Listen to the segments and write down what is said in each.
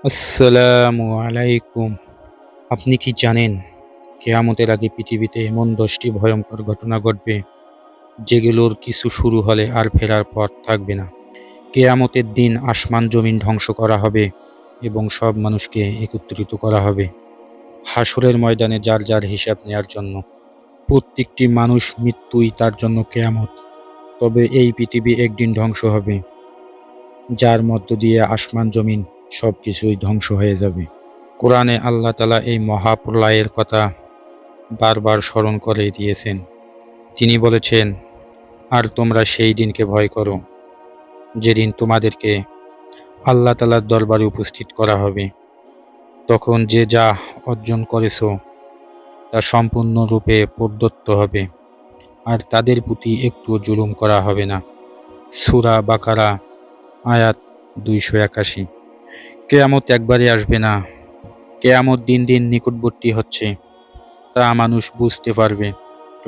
আসসালামু আলাইকুম। আপনি কি জানেন কেয়ামতের আগে পৃথিবীতে এমন ১০টি ভয়ঙ্কর ঘটনা ঘটবে যেগুলোর কিছু শুরু হলে আর ফেরার পথ থাকবে না। কেয়ামতের দিন আসমান জমিন ধ্বংস করা হবে এবং সব মানুষকে একত্রিত করা হবে হাসরের ময়দানে যার যার হিসাব নেয়ার জন্য। প্রত্যেকটি মানুষ মৃত্যুই তার জন্য কেয়ামত। তবে এই পৃথিবী একদিন ধ্বংস হবে, যার মধ্য দিয়ে আসমান জমিন সবকিছুই ধ্বংস হয়ে যাবে। কোরআনে আল্লাহ তাআলা এই মহাপ্রলয়ের কথা বারবার স্মরণ করে দিয়েছেন। তিনি বলেছেন, আর তোমরা সেই দিনকে ভয় করো যেদিন তোমাদেরকে আল্লাহ তাআলার দরবারে উপস্থিত করা হবে। তখন যে যা অর্জন করেছ তা সম্পূর্ণরূপে প্রদত্ত হবে, আর তাদের প্রতি একটুও জুলুম করা হবে না। সূরা বাকারা আয়াত ২৮১। কেয়ামত একবারে আসবে না, কেয়ামত দিন দিন নিকটবর্তী হচ্ছে, তা মানুষ বুঝতে পারবে।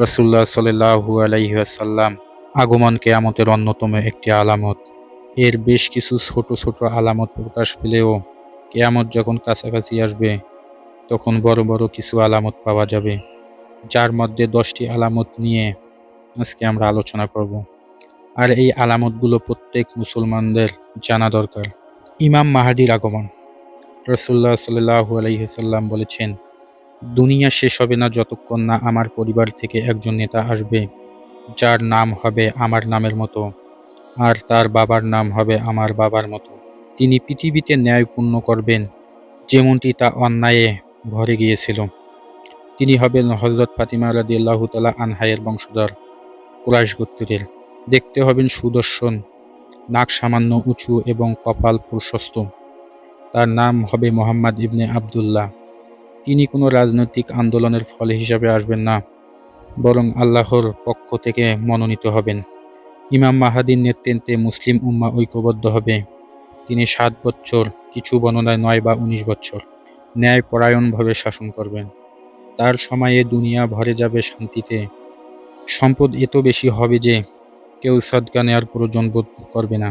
রাসূলুল্লাহ সাল্লাল্লাহু আলাইহি ওয়াসাল্লাম আগমন কেয়ামতের অন্যতম একটি আলামত। এর বেশ কিছু ছোট ছোট আলামত প্রকাশ পেলেও কেয়ামত যখন কাছাকাছি আসবে তখন বড় বড় কিছু আলামত পাওয়া যাবে, যার মধ্যে ১০টি আলামত নিয়ে আজকে আমরা আলোচনা করব। আর এই আলামতগুলো প্রত্যেক মুসলমানদের জানা দরকার। ইমাম মাহদীর আগমন। রাসূলুল্লাহ সাল্লাল্লাহু আলাইহি ওয়াসাল্লাম বলেছেন, দুনিয়া শেষ হবে না যতক্ষণ না আমার পরিবার থেকে একজন নেতা আসবে যার নাম হবে আমার নামের মতো, আর তার বাবার নাম হবে আমার বাবার মতো। তিনি পৃথিবীতে ন্যায় পূর্ণ করবেন যেমনটি তা অন্যায়ে ভরে গিয়েছিল। তিনি হবেন হযরত ফাতিমা রাদিয়াল্লাহু তাআলা আনহা এর বংশধর, কুরাইশ গোত্রের। দেখতে হবেন সুদর্শন, নাক সামান্য উঁচু এবং কপাল প্রশস্ত। তার নাম হবে মুহাম্মদ ইবনে আবদুল্লাহ। তিনি কোনো রাজনৈতিক আন্দোলনের ফল হিসাবে আসবেন না, বরং আল্লাহর পক্ষ থেকে মনোনীত হবেন। ইমাম মাহদীর নেতৃত্বে মুসলিম উম্মাহ ঐক্যবদ্ধ হবে। তিনি ৭ বৎসর, কিছু বর্ণনায় ৯ বা ১৯ বৎসর ন্যায়পরায়ণভাবে শাসন করবেন। তার সময়ে দুনিয়া ভরে যাবে শান্তিতে। সম্পদ এত বেশি হবে যে কেউ সদকা নেয়ার প্রয়োজন বোধ করবে না।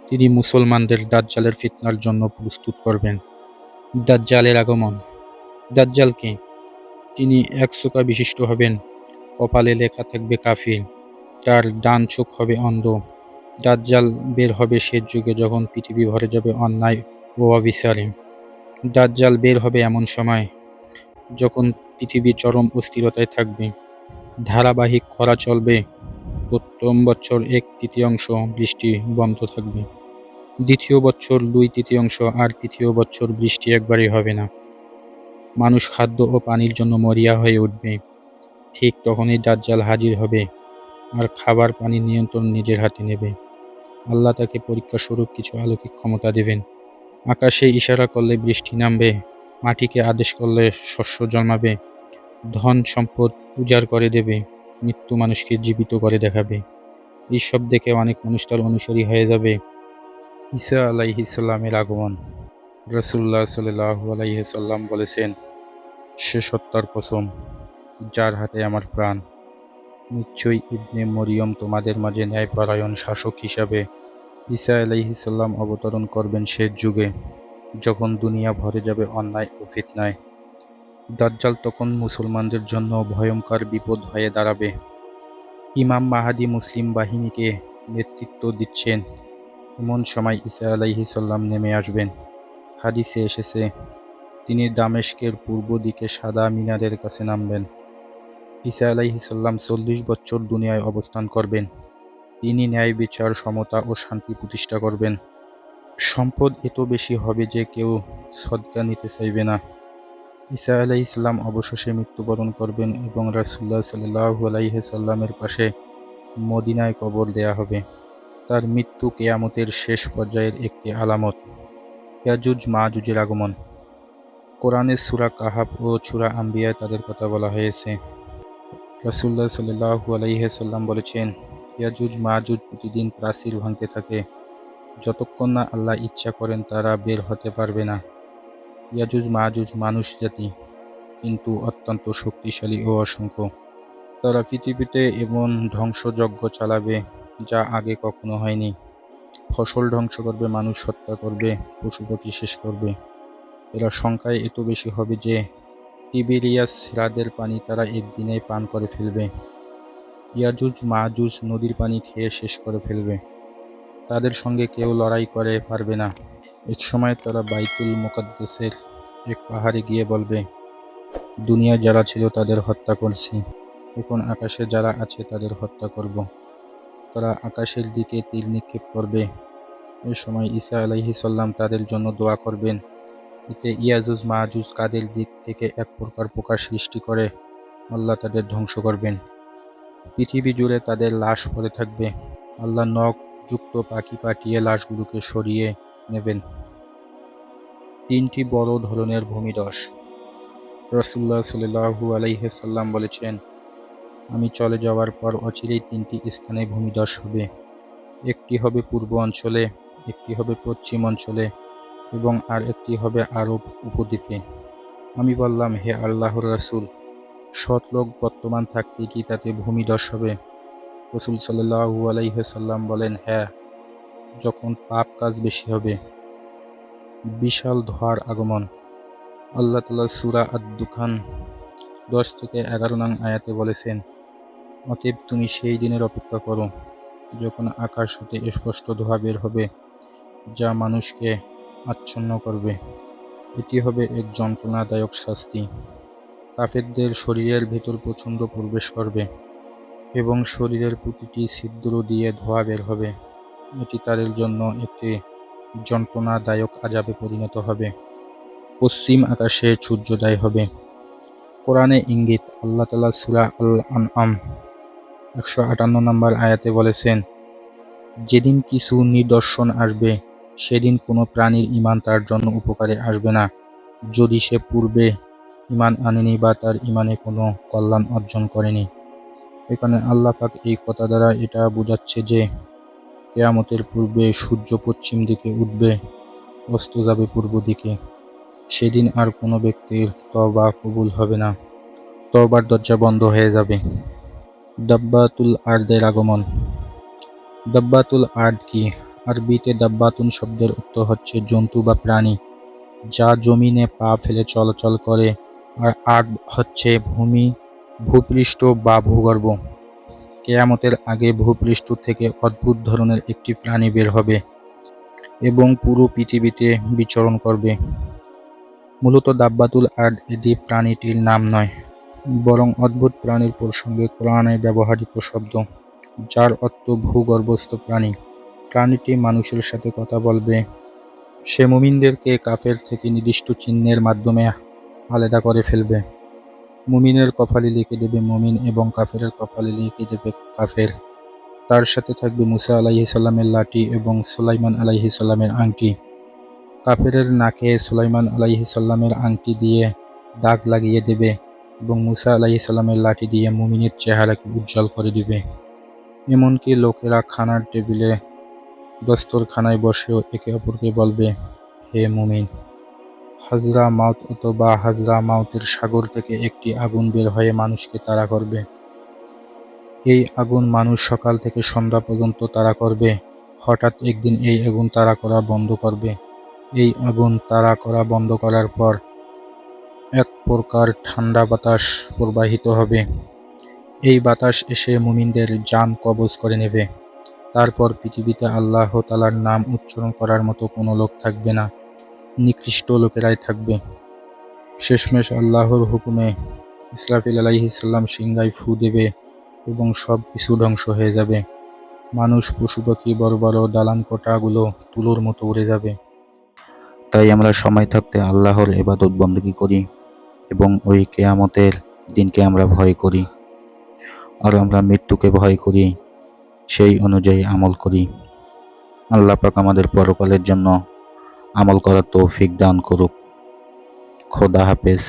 তিনি মুসলমানদের দাজ্জালের ফিতনার জন্য প্রস্তুত করবেন। দাজ্জালের আগমন। দাজ্জাল কে? তিনি একচোখা বিশিষ্ট হবেন, কপালে লেখা থাকবে কাফির, তার ডান চোখ হবে অন্ধ। দাজ্জাল বের হবে শেষ যুগে, যখন পৃথিবী ভরে যাবে অন্যায় ও অবিচারে। দাজ্জাল বের হবে এমন সময় যখন পৃথিবী চরম অস্থিরতায় থাকবে। ধারাবাহিক খরা চলবে। প্রথম বছর ১/৩ বৃষ্টি বন্ধ থাকবে। দ্বিতীয় বছর ২/৩ আর তৃতীয় বছর বৃষ্টি একবারেই হবে না। মানুষ খাদ্য ও পানির জন্য মরিয়া হয়ে উঠবে। ঠিক তখনই দাজ্জাল হাজির হবে আর খাবার পানির নিয়ন্ত্রণ নিজের হাতে নেবে। আল্লাহ তাকে পরীক্ষা স্বরূপ কিছু অলৌকিক ক্ষমতা দেবেন। আকাশে ইশারা করলে বৃষ্টি নামবে, মাটিকে আদেশ করলে শস্য জন্মাবে, ধন সম্পদ উজাড় করে দেবে, মৃত্যু মানুষকে জীবিত করে দেখাবে। এইসব দেখে অনেক মানুষ তার অনুসারী হয়ে যাবে। ঈসা আলাইহিস সালামের আগমন। রাসূলুল্লাহ সাল্লাল্লাহু আলাইহি সাল্লাম বলেছেন, সে সত্তার কসম যার হাতে আমার প্রাণ, নিশ্চয়ই ইবনে মরিয়ম তোমাদের মাঝে ন্যায়পরায়ণ শাসক হিসাবে ঈসা আলাইহিস সালাম অবতরণ করবেন শেষ যুগে, যখন দুনিয়া ভরে যাবে অন্যায় ও ফিতনায়। দাজ্জাল তখন মুসলমানদের জন্য ভয়ঙ্কর বিপদ হয়ে দাঁড়াবে। ইমাম মাহদী মুসলিম বাহিনীকে নেতৃত্ব দিচ্ছেন। এমন সময় ঈসা আলাইহিস সালাম নেমে আসবেন। হাদিসে এসেছে, তিনি দামেস্কের পূর্ব দিকে সাদা মিনারের কাছে নামবেন। ঈসা আলাইহিস সালাম ৪০ বৎসর দুনিয়ায় অবস্থান করবেন। তিনি ন্যায় বিচার, সমতা ও শান্তি প্রতিষ্ঠা করবেন। সম্পদ এত বেশি হবে যে কেউ সদকা নিতে চাইবে না। ঈসা আলাইহিস সালাম অবশেষে মৃত্যুবরণ করবেন এবং রাসূলুল্লাহ সাল্লাল্লাহু আলাইহি সাল্লামের পাশে মদিনায় কবর দেয়া হবে। তার মৃত্যু কিয়ামতের শেষ পর্যায়ের একটি আলামত। ইয়াজুজ মাজুজের আগমন। কোরআনে সূরা কাহাফ ও সূরা আম্বিয়ায় তাদের কথা বলা হয়েছে। রাসূলুল্লাহ সাল্লাল্লাহু আলাইহি সাল্লাম বলেছেন, ইয়াজুজ মাজুজ প্রতিদিন প্রাচীর ভাঙতে থাকে। যতক্ষণ না আল্লাহ ইচ্ছা করেন তারা বের হতে পারবে না। ইয়াজুজ মাজুজ মানুষ জাতি, কিন্তু অত্যন্ত শক্তিশালী ও অসংখ্য। তারা পৃথিবীতে এমন ধ্বংসযজ্ঞ চালাবে যা আগে কখনো হয়নি। ফসল ধ্বংস করবে, মানুষ হত্যা করবে, পশু পাখি শেষ করবে। এরা সংখ্যায় এত বেশি হবে যে তিবেরিয়াস হ্রদের পানি তারা একদিনে পান করে ফেলবে। ইয়াজুজ মাজুজ নদীর পানি খেয়ে শেষ করে ফেলবে। তাদের সঙ্গে কেউ লড়াই করে পারবে না। এক সময় তারা বাইতুল মুকাদ্দাসের এক পাহাড়ে গিয়ে বলবে, দুনিয়ায় যারা ছিল তাদের হত্যা করছি, এখন আকাশে যারা আছে তাদের হত্যা করব। তারা আকাশের দিকে তীর নিক্ষেপ করবে। এ সময় ঈসা আলাইহিস সালাম তাদের জন্য দোয়া করবেন। এতে ইয়াজুজ মাজুজ কাদের দিক থেকে এক প্রকার পোকা সৃষ্টি করে আল্লাহ তাদের ধ্বংস করবেন। পৃথিবী জুড়ে তাদের লাশ পড়ে থাকবে। আল্লাহ নখ যুক্ত পাখি পাঠিয়ে লাশগুলোকে সরিয়ে নেবেন। 3টি বড় ধরনের ভূমিধস। রাসূলুল্লাহ সাল্লাল্লাহু আলাইহি সাল্লাম বলেছেন, আমি চলে যাওয়ার পর অচিরেই 3টি স্থানে ভূমিধস হবে। একটি হবে পূর্ব অঞ্চলে, একটি হবে পশ্চিম অঞ্চলে এবং আর একটি হবে আরব উপদ্বীপে। আমি বললাম, হে আল্লাহর রাসূল, সৎ লোক বর্তমান থাকতে কি তাতে ভূমিধস হবে? রাসূল সাল্লাল্লাহু আলাইহি সাল্লাম বলেন, হ্যাঁ, যখন পাপ কাজ বেশি হবে। বিশাল ধোঁয়ার আগমন। আল্লাহ তাআলা সূরা আদ-দুখান 10 থেকে 11 নং আয়াতে বলেছেন, অতএব তুমি সেই দিনের অপেক্ষা করো যখন আকাশ হতে স্পষ্ট ধোঁয়া বের হবে যা মানুষকে আচ্ছন্ন করবে। এটি হবে এক যন্ত্রণাদায়ক শাস্তি। কাফেরদের শরীরের ভেতর প্রচণ্ড প্রবেশ করবে এবং শরীরের প্রতিটি ছিদ্র দিয়ে ধোঁয়া বের হবে। এটি তাদের জন্য একটি যন্ত্রণাদায়ক আযাবে পরিণত হবে। পশ্চিম আকাশে সূর্যোদয় হবে। কোরআনে ইঙ্গিত। আল্লাহ তাআলা সূরা আল-আনআম 158 নম্বর আয়াতে বলেছেন, যেদিন কিছু নিদর্শন আসবে সেদিন কোনো প্রাণীর ঈমান তার জন্য উপকারে আসবে না যদি সে পূর্বে ঈমান আনেনি বা তার ঈমানে কোনো কল্যাণ অর্জন করেনি। এখানে আল্লাহ পাক এই কথা দ্বারা এটা বোঝাচ্ছে যে কিয়ামতের পূর্বে সূর্য পশ্চিম দিকে উঠবে, অস্ত যাবে পূর্ব দিকে। সেদিন আর কোনো ব্যক্তির তওবা কবুল হবে না, তওবার দরজা বন্ধ হয়ে যাবে। দাব্বাতুল আরদের আগমন। দাব্বাতুল আরদ কি? আরবিতে দাব্বাতুন শব্দের অর্থ হচ্ছে জন্তু বা প্রাণী যা জমিনে পা ফেলে চলাচল করে, আর আরদ হচ্ছে ভূমি, ভূপৃষ্ঠ বা ভূগর্ভ। কিয়ামতের আগে ভূপৃষ্ঠ থেকে অদ্ভুত ধরনের একটি প্রাণী বের হবে এবং পুরো পৃথিবীতে বিচরণ করবে। মূলত দাব্বাতুল আরদ এটি প্রাণীটির নাম নয়, বরং অদ্ভুত প্রাণীর প্রসঙ্গে কোরআনে ব্যবহৃত শব্দ, যার অর্থ ভূগর্ভস্থ প্রাণী। প্রাণীটি মানুষের সাথে কথা বলবে। সে মুমিনদেরকে কাফের থেকে নির্দিষ্ট চিহ্নের মাধ্যমে আলাদা করে ফেলবে। মুমিনের কপালে লিখে দেবে মুমিন এবং কাফেরের কপালে লিখে দেবে কাফের। তার সাথে থাকবে মুসা আলাইহিস সালামের লাঠি এবং সুলাইমান আলাইহিস সালামের আংটি। কাফেরের নাকে সুলাইমান আলাইহিস সালামের আংটি দিয়ে দাগ লাগিয়ে দেবে এবং মুসা আলাইহিস সালামের লাঠি দিয়ে মুমিনের চেহারাকে উজ্জ্বল করে দিবে। এমনকি লোকেরা খানার টেবিলে দস্তরখানায় বসেও একে অপরকে বলবে, হে মুমিন। হাজরা মাউত অথবা হাজরা মাউতের সাগর থেকে একটি আগুন বের হয়ে মানুষকে তাড়া করবে। এই আগুন মানুষ সকাল থেকে সন্ধ্যা পর্যন্ত তাড়া করবে। হঠাৎ একদিন এই আগুন তাড়া করা বন্ধ করবে। এই আগুন তাড়া করা বন্ধ করার পর এক প্রকার ঠান্ডা বাতাস প্রবাহিত হবে। এই বাতাস এসে মুমিনদের জান কবজ করে নেবে। তারপর পৃথিবীতে আল্লাহ তাআলার নাম উচ্চারণ করার মতো কোনো লোক থাকবে না, নিকৃষ্ট লোকেরাই থাকবে। শেষমেশ আল্লাহর হুকুমে ইসরাফিল আলাইহিস সালাম সিংহায় ফু দেবে এবং সব কিছু ধ্বংস হয়ে যাবে। মানুষ, পশু পাখি, বড় বড় দালান কোঠাগুলো তুলোর মতো উড়ে যাবে। তাই আমরা সময় থাকতে আল্লাহর ইবাদত বন্দেগী করি এবং ওই কিয়ামতের দিনকে আমরা ভয় করি, আর আমরা মৃত্যুকে ভয় করি, সেই অনুযায়ী আমল করি। আল্লাহ পাক আমাদের পরকালের জন্য আমল করার তৌফিক দান করুক। খোদা হাফেজ।